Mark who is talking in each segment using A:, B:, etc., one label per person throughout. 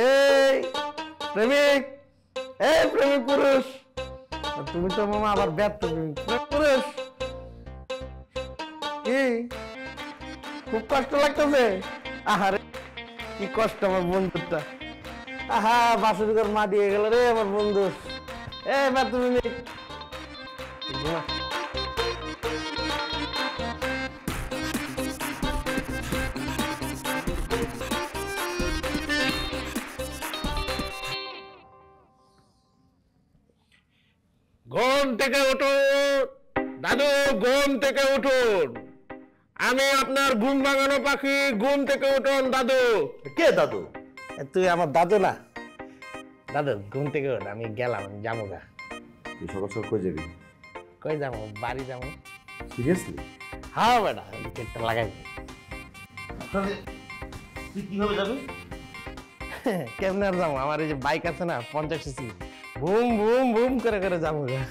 A: এই প্রেমিক, এই প্রেমিক পুরুষ, তুমি তো মামা আবার ব্যর্থ প্রেমিক পুরুষ। কি খুব কষ্ট লাগতেছে? আহারে কি কষ্ট আমার বন্ধুটা। আহা বাসুর ঘর মা দিয়ে গেল রে আমার বন্ধু। এ ব্যর্থ প্রেমিক, ঘুম থেকে উঠুন দাদু, ঘুম থেকে উঠুন। আমি আপনার ঘুম ভাঙানো পাখি, ঘুম থেকে উঠুন দাদু।
B: কে দাদু?
A: তুই আমার দাদু না? দাদু ঘুম থেকে উঠ, আমি গেলাম, আমি যাবো গা।
B: তুই সকাল সকাল কই যাবি?
A: কই যাবো? বাড়ি যাবো।
B: সিরিয়াসলি?
A: হ্যাঁ বেটা, গেটটা লাগাই।
B: তুই কিভাবে যাবি?
A: কেমনে আর যাবো? আমার এই যে বাইক আছে না 50 সিসি, বুম বুম বুম করে করে যাবো গা।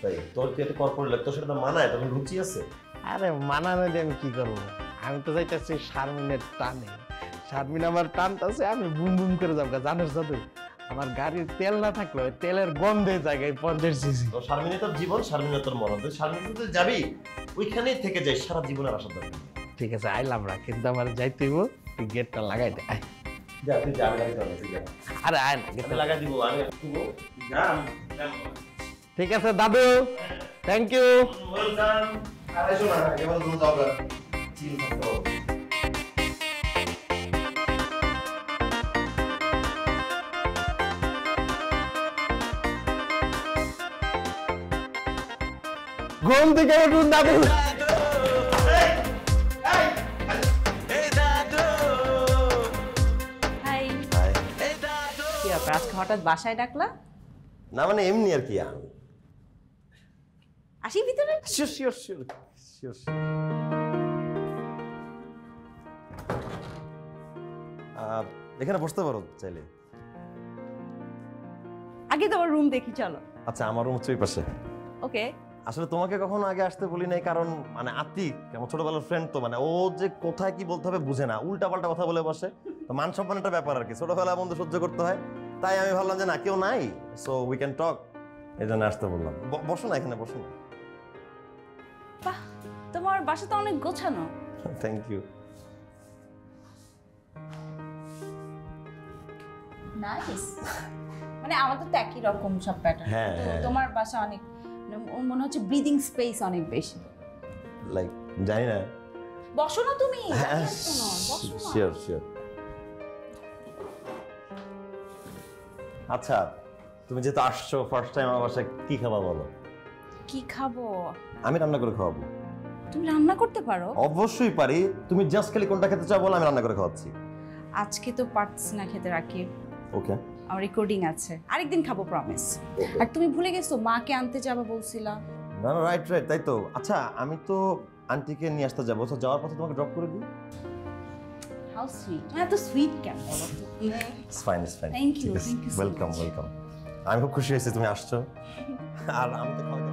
B: তাই তোর কি একটা কর্পোরেট লাগে, তোর সাথে মানায়? তোর রুচি আছে?
A: আরে মানানো দিয়ে আমি কি করবো? আমি তো যাইতেছি শারমিনের টানে। শারমিন আমার টানতেছে, আমি বুম বুম করে যাবো। জানিস দাদু, আমার গাড়ির তেল না থাকলে ওই তেলের গন্ধে জায়গায় 50 সিসি।
B: তোর শারমিনে তোর জীবন, শারমিনে তোর মরণ। তুই শারমিনে তুই যাবি, ওইখানেই থেকে যাই সারা জীবনের আশা দরকার।
A: ঠিক আছে আইলাম রা, কিন্তু আমার যাইতে হইব, তুই গেটটা লাগাই দে।
B: যা তুই যা, গাড়ি চালা, তুই যা।
A: আরে আয় না, গেটটা
B: লাগাই দিব, আমি দিব। যা।
A: ঠিক আছে দাদু, থ্যাংক ইউ।
B: ওয়েলকাম। আরে শোনা, এবার তুমি যাও গা। চিল থাকো।
A: ঘুম থেকে উঠুন দাদু।
C: আজকে হঠাৎ বাসায় ডাকলা?
B: না মানে এমনি আর কি।
C: আসি ভিতরে।
A: Sure sure sure sure.
B: এখানে বসতে পারো চাইলে।
C: আগে তোমার রুম দেখি চলো।
B: আচ্ছা, আমার রুম হচ্ছে ওই পাশে।
C: ওকে।
B: আসলে তোমাকে কখনো আগে আসতে বলি নাই, কারণ মানে আতিক আমার ছোটবেলার ফ্রেন্ড, তো মানে ও যে কোথায় কি বলতে হবে বুঝে না, উল্টা পাল্টা কথা বলে বসে। তো মান সম্মান একটা ব্যাপার আর কি, ছোটবেলা বন্ধু সহ্য করতে হয়। তাই আমি ভাবলাম যে না, কেউ নাই, সো উই ক্যান টক, এই জন্য আসতে বললাম। বসো না, এখানে বসো না।
C: বাহ, তোমার বাসা তো অনেক গোছানো।
B: Thank you.
C: নাইস। মানে আমাদের তো একই রকম সব প্যাটার্ন,
B: হ্যাঁ,
C: তো
B: হ্যাঁ।
C: তোমার বাসা অনেক মনে হচ্ছে ব্রিদিং স্পেস অনেক বেশি।
B: লাইক জানি না।
C: বসো না তুমি।
B: হ্যাঁ,
C: বসো না।
B: Sure sure. আচ্ছা, তুমি যেহেতু আসছো ফার্স্ট টাইম আমার বাসায়, কি খাবা বলো?
C: কি খাবো?
B: আমি রান্না করে খাওয়াবো।
C: তুমি রান্না করতে পারো?
B: অবশ্যই পারি। তুমি জাস্ট খালি কোনটা খেতে চাও বলো, আমি রান্না করে খাওয়াচ্ছি।
C: আজকে তো পারছি না খেতে, রাখি।
B: ওকে।
C: আমার রেকর্ডিং আছে, আরেকদিন খাবো প্রমিস। আর তুমি ভুলে গেছো মাকে আনতে যাবে বলছিলা।
B: না না, রাইট রাইট, তাই তো। আচ্ছা, আমি তো আন্টিকে নিয়ে আসতে যাবো, তো যাওয়ার পথে তোমাকে ড্রপ করে দিই।
C: How sweet. এত সুইট কেন বলো তো?
B: It's fine, it's fine.
C: Thank you so
B: welcome
C: much.
B: Welcome. আমি খুব খুশি হয়েছি তুমি আসছো। আর আমি তো খাওয়াতে